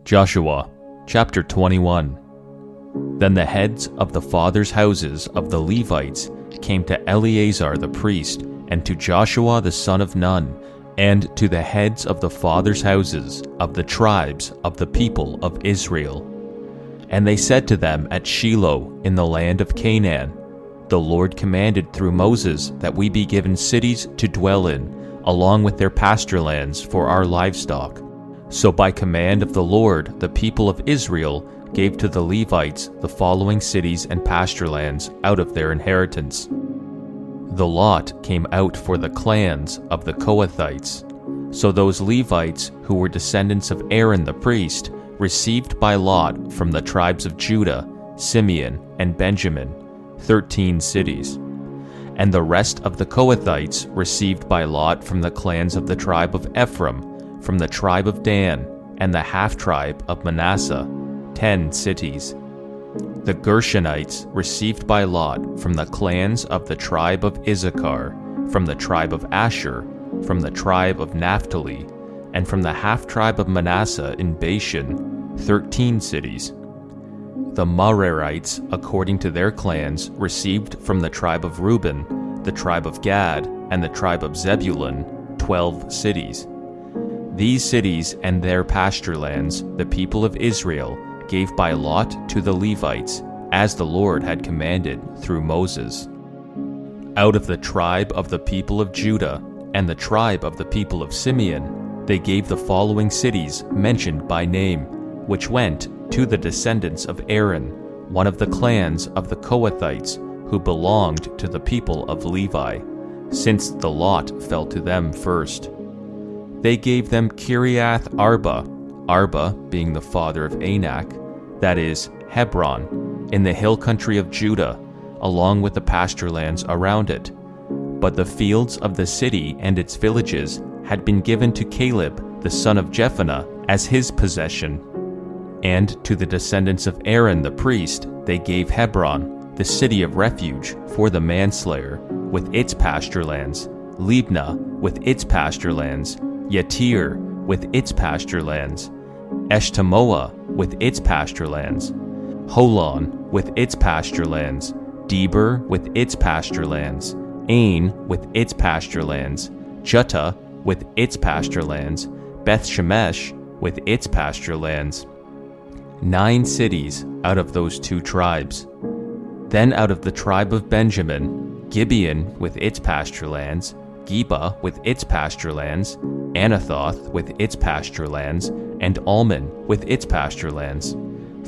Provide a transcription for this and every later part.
Joshua chapter 21. Then the heads of the fathers' houses of the Levites came to Eleazar the priest, and to Joshua the son of Nun, and to the heads of the fathers' houses of the tribes of the people of Israel. And they said to them at Shiloh in the land of Canaan, The Lord commanded through Moses that we be given cities to dwell in, along with their pasture lands for our livestock. So by command of the Lord, the people of Israel gave to the Levites the following cities and pasture lands out of their inheritance. The lot came out for the clans of the Kohathites. So those Levites who were descendants of Aaron the priest received by lot from the tribes of Judah, Simeon, and Benjamin, 13 cities. And the rest of the Kohathites received by lot from the clans of the tribe of Ephraim, from the tribe of Dan, and the half-tribe of Manasseh, 10 cities. The Gershonites received by lot from the clans of the tribe of Issachar, from the tribe of Asher, from the tribe of Naphtali, and from the half-tribe of Manasseh in Bashan, 13 cities. The Merarites, according to their clans, received from the tribe of Reuben, the tribe of Gad, and the tribe of Zebulun, 12 cities. These cities and their pasture lands the people of Israel gave by lot to the Levites, as the Lord had commanded through Moses. Out of the tribe of the people of Judah and the tribe of the people of Simeon, they gave the following cities mentioned by name, which went to the descendants of Aaron, one of the clans of the Kohathites, who belonged to the people of Levi, since the lot fell to them first. They gave them Kiriath Arba, Arba being the father of Anak, that is, Hebron, in the hill country of Judah, along with the pasture lands around it. But the fields of the city and its villages had been given to Caleb, the son of Jephunneh, as his possession. And to the descendants of Aaron the priest they gave Hebron, the city of refuge for the manslayer, with its pasture lands, Libnah with its pasture lands, Yatir with its pasture lands, Eshtemoa with its pasture lands, Holon with its pasture lands, Deber with its pasture lands, Ain with its pasture lands, Juttah with its pasture lands, Beth Shemesh with its pasture lands. 9 cities out of those 2 tribes. Then out of the tribe of Benjamin, Gibeon with its pasture lands, Geba with its pasture lands, Anathoth with its pasture lands, and Almon with its pasture lands,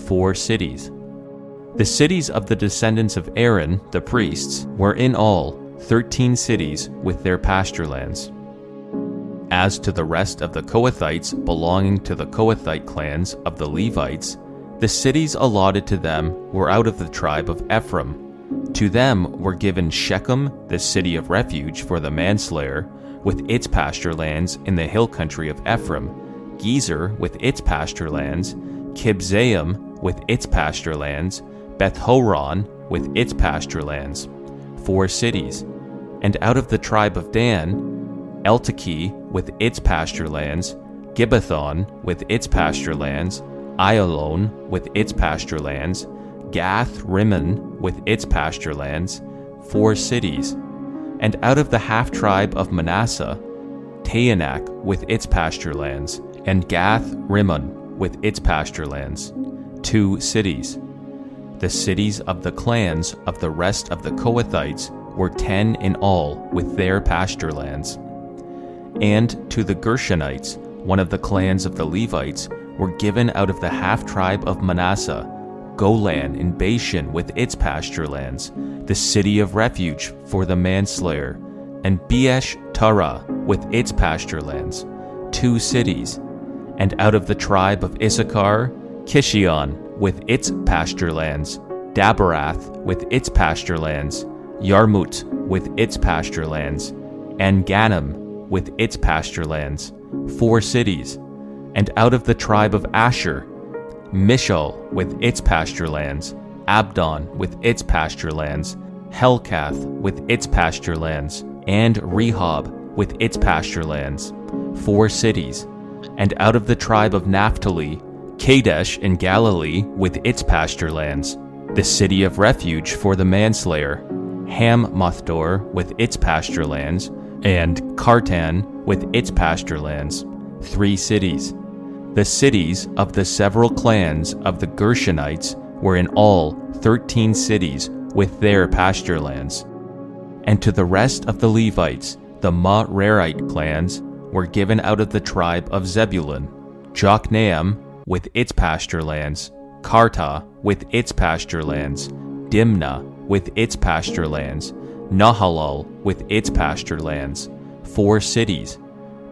4 cities. The cities of the descendants of Aaron, the priests, were in all 13 cities with their pasture lands. As to the rest of the Kohathites belonging to the Kohathite clans of the Levites, the cities allotted to them were out of the tribe of Ephraim. To them were given Shechem, the city of refuge for the manslayer, with its pasture lands in the hill country of Ephraim, Gezer with its pasture lands, Kibzaim with its pasture lands, Beth-horon with its pasture lands, 4 cities. And out of the tribe of Dan, Eltekeh with its pasture lands, Gibbethon with its pasture lands, Ayalon with its pasture lands, Gath-rimmon with its pasture lands, 4 cities. And out of the half-tribe of Manasseh, Taanach with its pasture lands, and Gath-rimmon with its pasture lands, 2 cities. The cities of the clans of the rest of the Kohathites were 10 in all with their pasture lands. And to the Gershonites, one of the clans of the Levites, were given out of the half-tribe of Manasseh, Golan in Bashan with its pasture lands, the city of refuge for the manslayer, and Beesh-Tarah with its pasture lands, 2 cities. And out of the tribe of Issachar, Kishion with its pasture lands, Daberath with its pasture lands, Yarmut with its pasture lands, and Ganim with its pasture lands, 4 cities. And out of the tribe of Asher, Mishal with its pasture lands, Abdon with its pasture lands, Helkath with its pasture lands, and Rehob with its pasture lands, 4 cities. And out of the tribe of Naphtali, Kadesh in Galilee with its pasture lands, the city of refuge for the manslayer, Hammoth-dor with its pasture lands, and Kartan with its pasture lands, 3 cities. The cities of the several clans of the Gershonites were in all 13 cities with their pasture lands. And to the rest of the Levites, the Merarite clans, were given out of the tribe of Zebulun, Jokneam with its pasture lands, Karta with its pasture lands, Dimnah with its pasture lands, Nahalal with its pasture lands, 4 cities.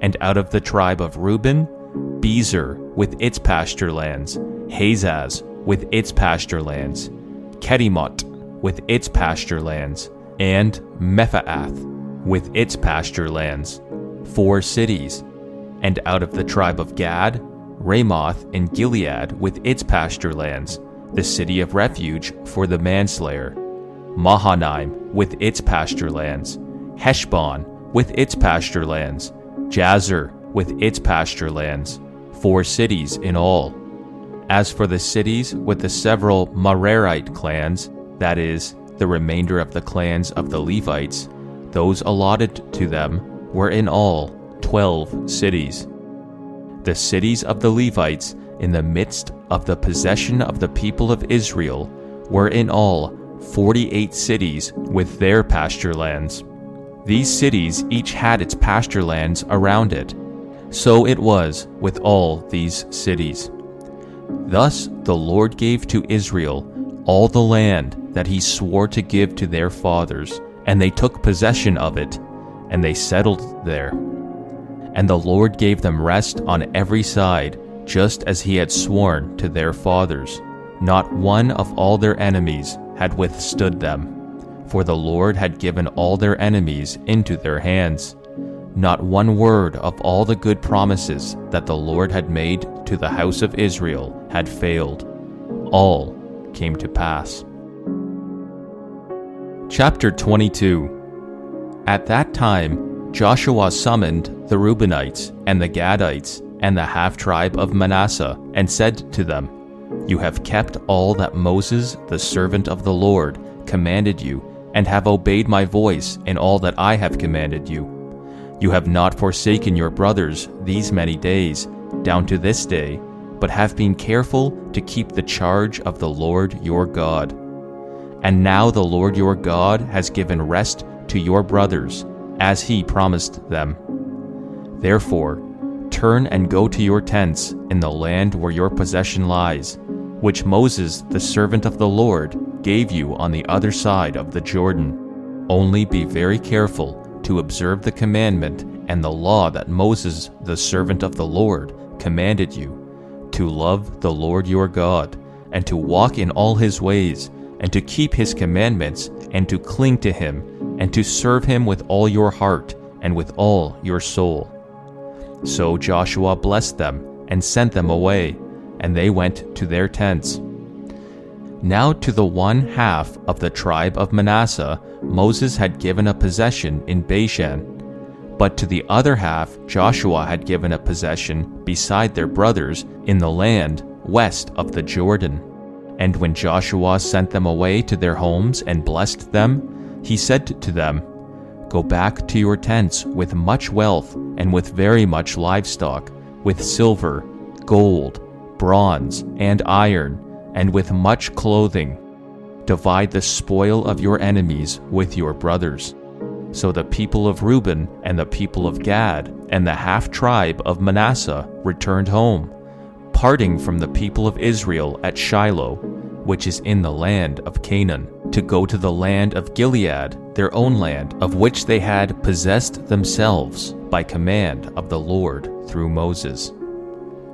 And out of the tribe of Reuben, Bezer with its pasture lands, Hazaz with its pasture lands, Kedemot with its pasture lands, and Mephaath with its pasture lands, 4 cities. And out of the tribe of Gad, Ramoth in Gilead with its pasture lands, the city of refuge for the manslayer, Mahanaim with its pasture lands, Heshbon with its pasture lands, Jazer with its pasture lands, 4 cities in all. As for the cities with the several Merarite clans, that is, the remainder of the clans of the Levites, those allotted to them were in all 12 cities. The cities of the Levites in the midst of the possession of the people of Israel were in all 48 cities with their pasture lands. These cities each had its pasture lands around it. So it was with all these cities. Thus the Lord gave to Israel all the land that he swore to give to their fathers, and they took possession of it, and they settled there. And the Lord gave them rest on every side, just as he had sworn to their fathers. Not one of all their enemies had withstood them, for the Lord had given all their enemies into their hands. Not one word of all the good promises that the Lord had made to the house of Israel had failed. All came to pass. Chapter 22. At that time Joshua summoned the Reubenites and the Gadites and the half-tribe of Manasseh, and said to them, You have kept all that Moses, the servant of the Lord, commanded you, and have obeyed my voice in all that I have commanded you. You have not forsaken your brothers these many days, down to this day, but have been careful to keep the charge of the Lord your God. And now the Lord your God has given rest to your brothers, as he promised them. Therefore, turn and go to your tents in the land where your possession lies, which Moses, the servant of the Lord, gave you on the other side of the Jordan. Only be very careful to observe the commandment and the law that Moses, the servant of the Lord, commanded you, to love the Lord your God, and to walk in all his ways, and to keep his commandments, and to cling to him, and to serve him with all your heart and with all your soul. So Joshua blessed them and sent them away, and they went to their tents. Now to the one half of the tribe of Manasseh Moses had given a possession in Bashan, but to the other half Joshua had given a possession beside their brothers in the land west of the Jordan. And when Joshua sent them away to their homes and blessed them, he said to them, Go back to your tents with much wealth and with very much livestock, with silver, gold, bronze, and iron, and with much clothing. Divide the spoil of your enemies with your brothers. So the people of Reuben and the people of Gad and the half-tribe of Manasseh returned home, parting from the people of Israel at Shiloh, which is in the land of Canaan, to go to the land of Gilead, their own land, of which they had possessed themselves by command of the Lord through Moses.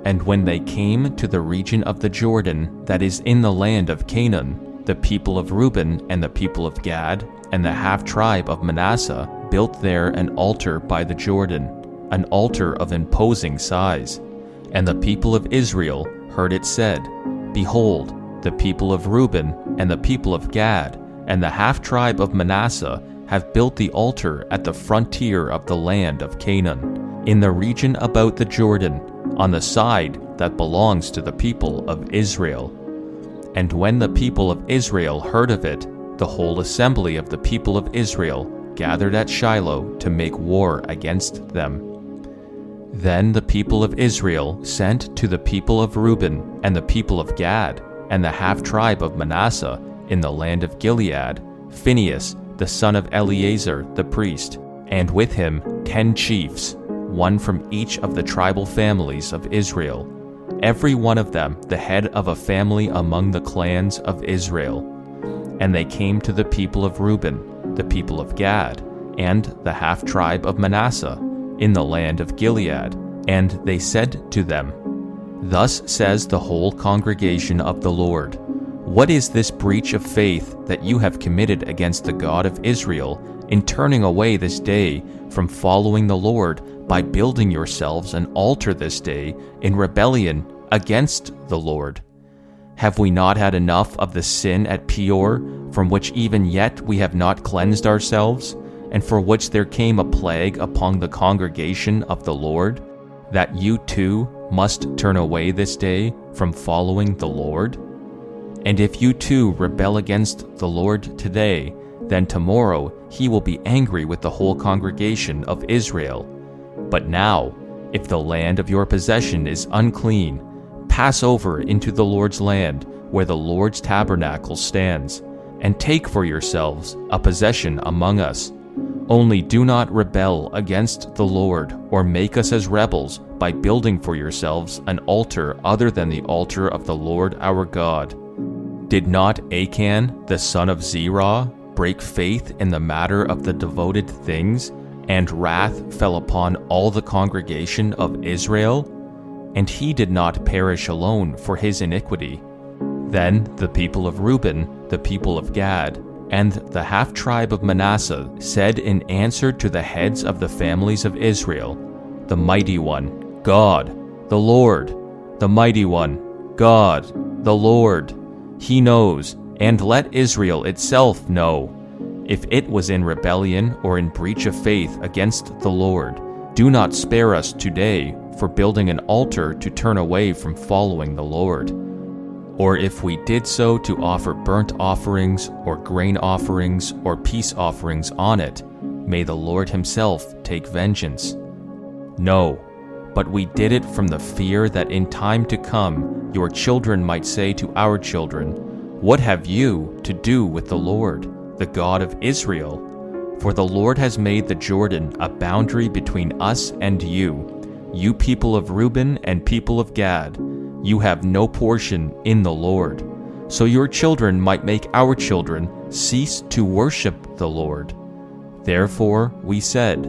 And when they came to the region of the Jordan that is in the land of Canaan, the people of Reuben and the people of Gad and the half-tribe of Manasseh built there an altar by the Jordan, an altar of imposing size. And the people of Israel heard it said, Behold, the people of Reuben and the people of Gad and the half-tribe of Manasseh have built the altar at the frontier of the land of Canaan, in the region about the Jordan, on the side that belongs to the people of Israel. And when the people of Israel heard of it, the whole assembly of the people of Israel gathered at Shiloh to make war against them. Then the people of Israel sent to the people of Reuben and the people of Gad and the half-tribe of Manasseh in the land of Gilead, Phinehas, the son of Eleazar the priest, and with him 10 chiefs, one from each of the tribal families of Israel, every one of them the head of a family among the clans of Israel. And they came to the people of Reuben, the people of Gad, and the half-tribe of Manasseh, in the land of Gilead, and they said to them, Thus says the whole congregation of the Lord, What is this breach of faith that you have committed against the God of Israel in turning away this day from following the Lord by building yourselves an altar this day in rebellion against the Lord? Have we not had enough of the sin at Peor, from which even yet we have not cleansed ourselves, and for which there came a plague upon the congregation of the Lord, that you too must turn away this day from following the Lord? And if you too rebel against the Lord today, then tomorrow he will be angry with the whole congregation of Israel. But now, if the land of your possession is unclean, pass over into the Lord's land, where the Lord's tabernacle stands, and take for yourselves a possession among us. Only do not rebel against the Lord, or make us as rebels by building for yourselves an altar other than the altar of the Lord our God. Did not Achan, the son of Zerah, break faith in the matter of the devoted things, and wrath fell upon all the congregation of Israel? And he did not perish alone for his iniquity. Then the people of Reuben, the people of Gad, and the half-tribe of Manasseh said in answer to the heads of the families of Israel, The Mighty One, God, the Lord, the Mighty One, God, the Lord, He knows, and let Israel itself know. If it was in rebellion or in breach of faith against the Lord, do not spare us today for building an altar to turn away from following the Lord. Or if we did so to offer burnt offerings or grain offerings or peace offerings on it, may the Lord himself take vengeance. No, but we did it from the fear that in time to come your children might say to our children, What have you to do with the Lord, the God of Israel? For the Lord has made the Jordan a boundary between us and you people of Reuben and people of Gad. You have no portion in the Lord. So your children might make our children cease to worship the Lord. Therefore we said,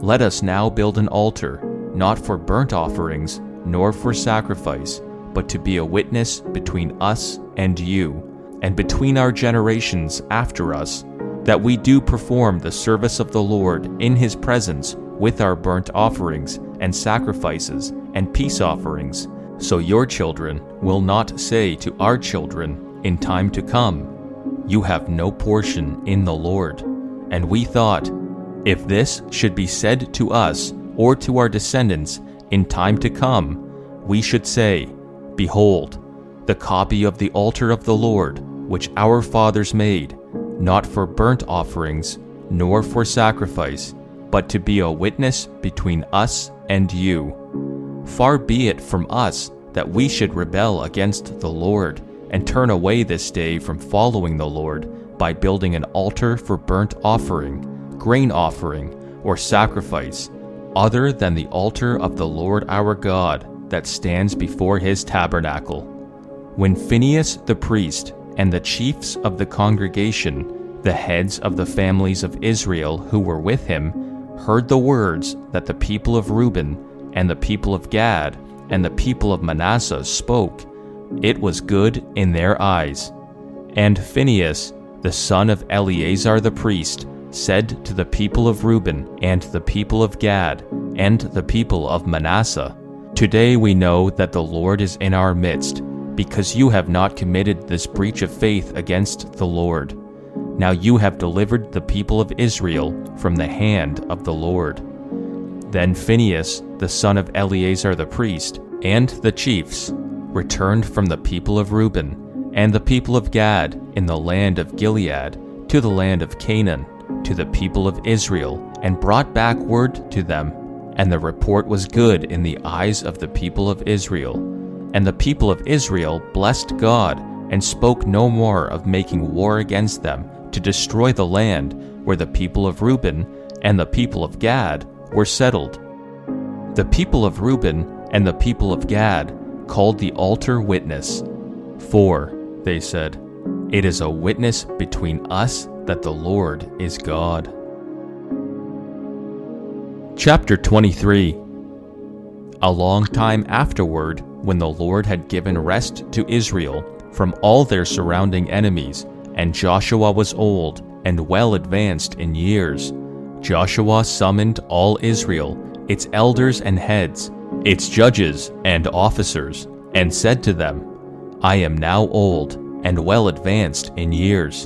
Let us now build an altar, not for burnt offerings, nor for sacrifice, but to be a witness between us and you, and between our generations after us, that we do perform the service of the Lord in his presence with our burnt offerings and sacrifices and peace offerings, so your children will not say to our children in time to come, You have no portion in the Lord. And we thought, if this should be said to us or to our descendants in time to come, we should say, Behold, the copy of the altar of the Lord, which our fathers made, not for burnt offerings, nor for sacrifice, but to be a witness between us and you. Far be it from us that we should rebel against the Lord, and turn away this day from following the Lord by building an altar for burnt offering, grain offering, or sacrifice, other than the altar of the Lord our God that stands before his tabernacle. When Phinehas the priest and the chiefs of the congregation, the heads of the families of Israel who were with him, heard the words that the people of Reuben and the people of Gad and the people of Manasseh spoke, it was good in their eyes. And Phinehas, the son of Eleazar the priest, said to the people of Reuben and the people of Gad and the people of Manasseh, Today we know that the Lord is in our midst, because you have not committed this breach of faith against the Lord. Now you have delivered the people of Israel from the hand of the Lord. Then Phinehas, the son of Eleazar the priest, and the chiefs returned from the people of Reuben and the people of Gad in the land of Gilead to the land of Canaan, to the people of Israel, and brought back word to them. And the report was good in the eyes of the people of Israel. And the people of Israel blessed God, and spoke no more of making war against them to destroy the land where the people of Reuben and the people of Gad were settled. The people of Reuben and the people of Gad called the altar witness. For, they said, it is a witness between us that the Lord is God. Chapter 23. A long time afterward, when the Lord had given rest to Israel from all their surrounding enemies, and Joshua was old and well advanced in years, Joshua summoned all Israel, its elders and heads, its judges and officers, and said to them, I am now old and well advanced in years,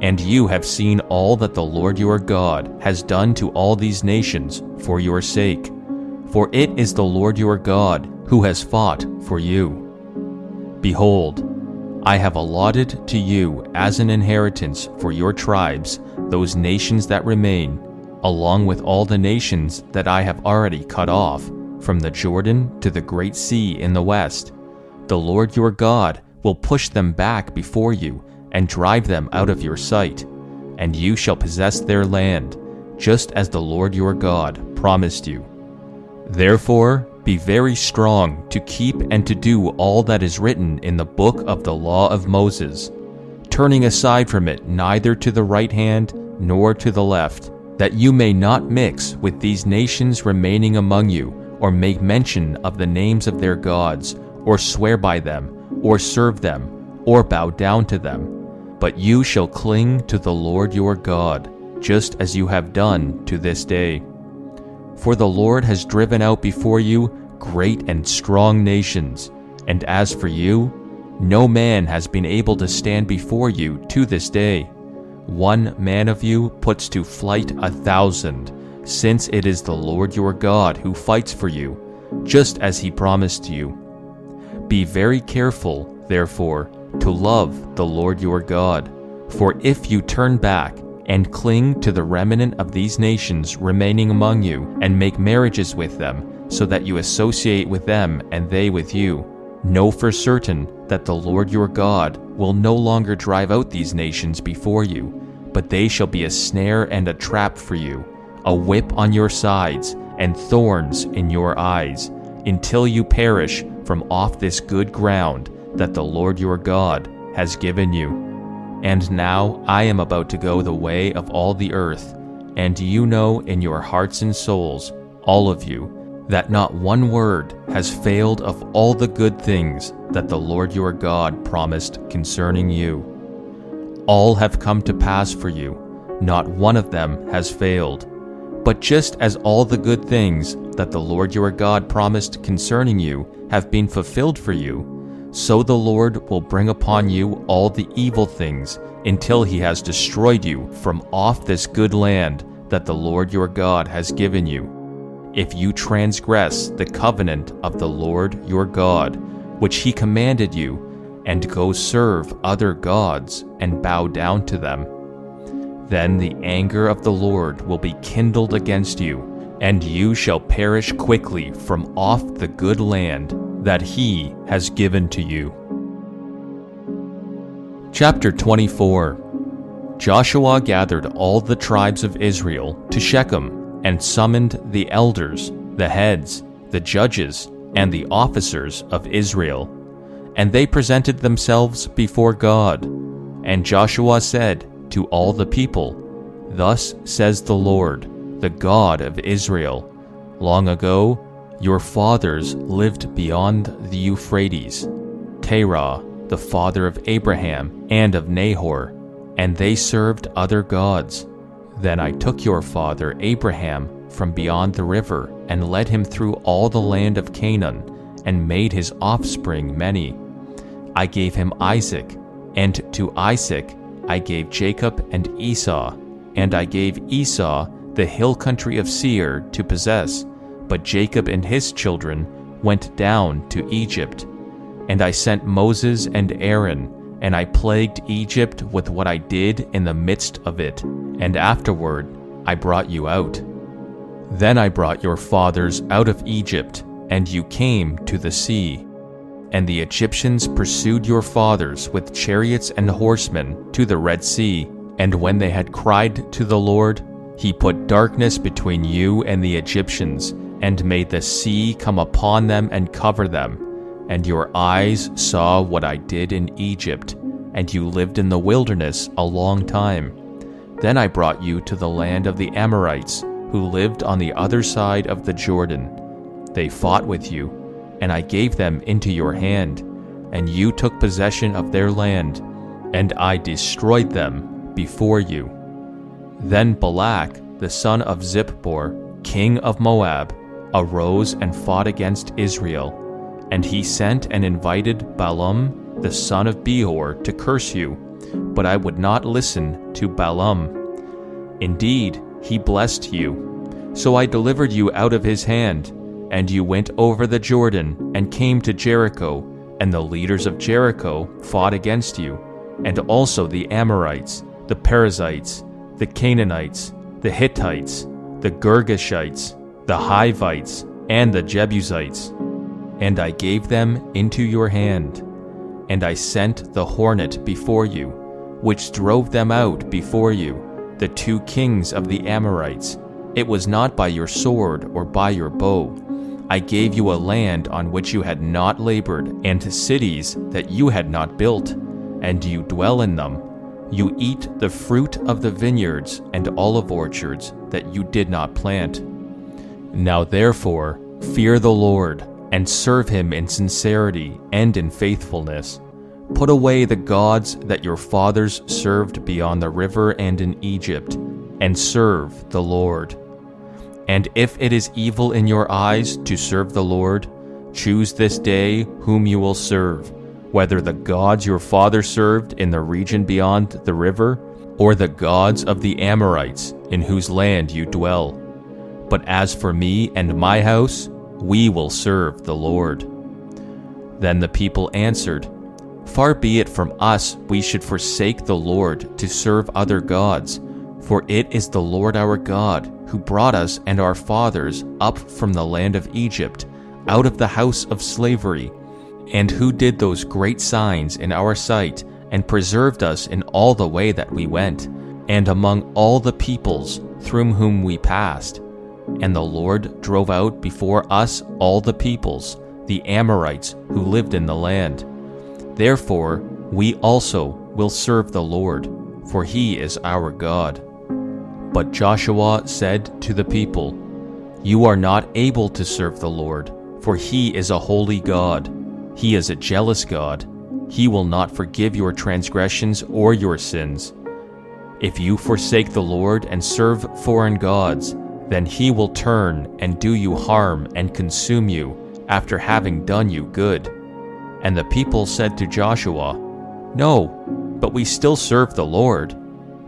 and you have seen all that the Lord your God has done to all these nations for your sake. For it is the Lord your God who has fought for you. Behold, I have allotted to you as an inheritance for your tribes those nations that remain, along with all the nations that I have already cut off, from the Jordan to the great sea in the west. The Lord your God will push them back before you and drive them out of your sight, and you shall possess their land, just as the Lord your God promised you. Therefore, be very strong to keep and to do all that is written in the book of the law of Moses, turning aside from it neither to the right hand nor to the left, that you may not mix with these nations remaining among you, or make mention of the names of their gods, or swear by them, or serve them, or bow down to them. But you shall cling to the Lord your God, just as you have done to this day. For the Lord has driven out before you great and strong nations, and as for you, no man has been able to stand before you to this day. One man of you puts to flight 1,000, since it is the Lord your God who fights for you, just as he promised you. Be very careful, therefore, to love the Lord your God, for if you turn back and cling to the remnant of these nations remaining among you, and make marriages with them, so that you associate with them and they with you, know for certain that the Lord your God will no longer drive out these nations before you, but they shall be a snare and a trap for you, a whip on your sides, and thorns in your eyes, until you perish from off this good ground that the Lord your God has given you. And now I am about to go the way of all the earth, and you know in your hearts and souls, all of you, that not one word has failed of all the good things that the Lord your God promised concerning you. All have come to pass for you, not one of them has failed. But just as all the good things that the Lord your God promised concerning you have been fulfilled for you, so the Lord will bring upon you all the evil things until he has destroyed you from off this good land that the Lord your God has given you, if you transgress the covenant of the Lord your God, which he commanded you, and go serve other gods and bow down to them. Then the anger of the Lord will be kindled against you, and you shall perish quickly from off the good land that he has given to you. Chapter 24. Joshua gathered all the tribes of Israel to Shechem, and summoned the elders, the heads, the judges, and the officers of Israel. And they presented themselves before God. And Joshua said to all the people, Thus says the Lord, the God of Israel, Long ago your fathers lived beyond the Euphrates, Terah, the father of Abraham and of Nahor, and they served other gods. Then I took your father Abraham from beyond the river, and led him through all the land of Canaan, and made his offspring many. I gave him Isaac, and to Isaac I gave Jacob and Esau, and I gave Esau the hill country of Seir to possess, but Jacob and his children went down to Egypt. And I sent Moses and Aaron, and I plagued Egypt with what I did in the midst of it, and afterward I brought you out. Then I brought your fathers out of Egypt, and you came to the sea. And the Egyptians pursued your fathers with chariots and horsemen to the Red Sea. And when they had cried to the Lord, he put darkness between you and the Egyptians, and made the sea come upon them and cover them. And your eyes saw what I did in Egypt, and you lived in the wilderness a long time. Then I brought you to the land of the Amorites, who lived on the other side of the Jordan. They fought with you, and I gave them into your hand, and you took possession of their land, and I destroyed them before you. Then Balak, the son of Zippor, king of Moab, arose and fought against Israel. And he sent and invited Balaam, the son of Beor, to curse you, but I would not listen to Balaam. Indeed, he blessed you. So I delivered you out of his hand, and you went over the Jordan and came to Jericho, and the leaders of Jericho fought against you, and also the Amorites, the Perizzites, the Canaanites, the Hittites, the Girgashites, the Hivites, and the Jebusites. And I gave them into your hand. And I sent the hornet before you, which drove them out before you, the 2 kings of the Amorites. It was not by your sword or by your bow. I gave you a land on which you had not labored, and cities that you had not built, and you dwell in them. You eat the fruit of the vineyards and olive orchards that you did not plant. Now therefore, fear the Lord, and serve him in sincerity and in faithfulness. Put away the gods that your fathers served beyond the river and in Egypt, and serve the Lord. And if it is evil in your eyes to serve the Lord, choose this day whom you will serve, whether the gods your father served in the region beyond the river, or the gods of the Amorites in whose land you dwell. But as for me and my house, we will serve the Lord. Then the people answered, Far be it from us we should forsake the Lord to serve other gods, for it is the Lord our God who brought us and our fathers up from the land of Egypt, out of the house of slavery, and who did those great signs in our sight, and preserved us in all the way that we went, and among all the peoples through whom we passed. And the Lord drove out before us all the peoples, the Amorites who lived in the land. Therefore we also will serve the Lord, for he is our God. But Joshua said to the people, You are not able to serve the Lord, for he is a holy God. He is a jealous God. He will not forgive your transgressions or your sins. If you forsake the Lord and serve foreign gods, then he will turn and do you harm and consume you after having done you good. And the people said to Joshua, No, but we still serve the Lord.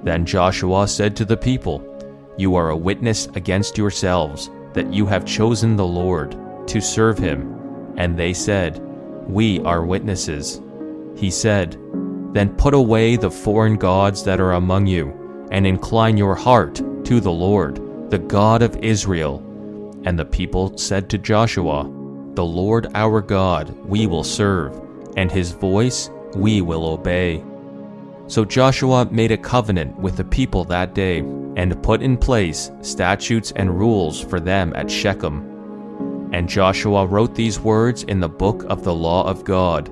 Then Joshua said to the people, You are a witness against yourselves that you have chosen the Lord to serve him. And they said, We are witnesses. He said, Then put away the foreign gods that are among you, and incline your heart to the Lord, the God of Israel. And the people said to Joshua, The Lord our God we will serve, and his voice we will obey. So Joshua made a covenant with the people that day, and put in place statutes and rules for them at Shechem. And Joshua wrote these words in the book of the law of God.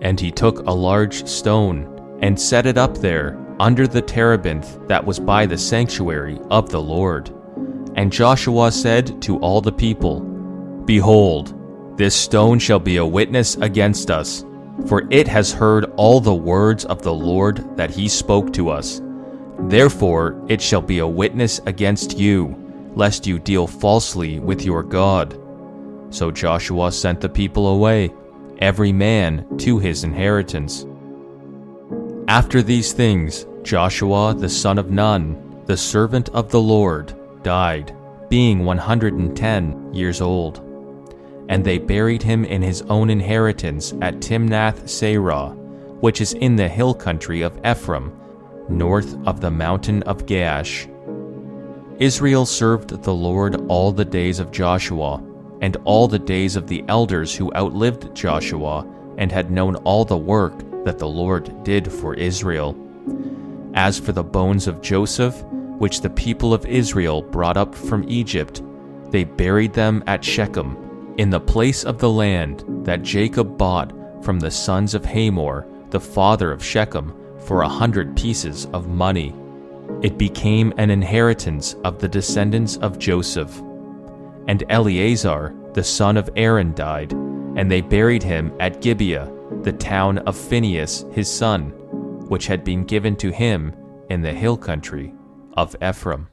And he took a large stone, and set it up there under the terebinth that was by the sanctuary of the Lord. And Joshua said to all the people, Behold, this stone shall be a witness against us, for it has heard all the words of the Lord that he spoke to us. Therefore it shall be a witness against you, lest you deal falsely with your God. So Joshua sent the people away, every man to his inheritance. After these things, Joshua the son of Nun, the servant of the Lord, died, being 110 years old. And they buried him in his own inheritance at Timnath-Serah, which is in the hill country of Ephraim, north of the mountain of Gaash. Israel served the Lord all the days of Joshua, and all the days of the elders who outlived Joshua, and had known all the work that the Lord did for Israel. As for the bones of Joseph, which the people of Israel brought up from Egypt, they buried them at Shechem, in the place of the land that Jacob bought from the sons of Hamor, the father of Shechem, for 100 pieces of money. It became an inheritance of the descendants of Joseph. And Eleazar, the son of Aaron, died, and they buried him at Gibeah, the town of Phinehas his son, which had been given to him in the hill country of Ephraim.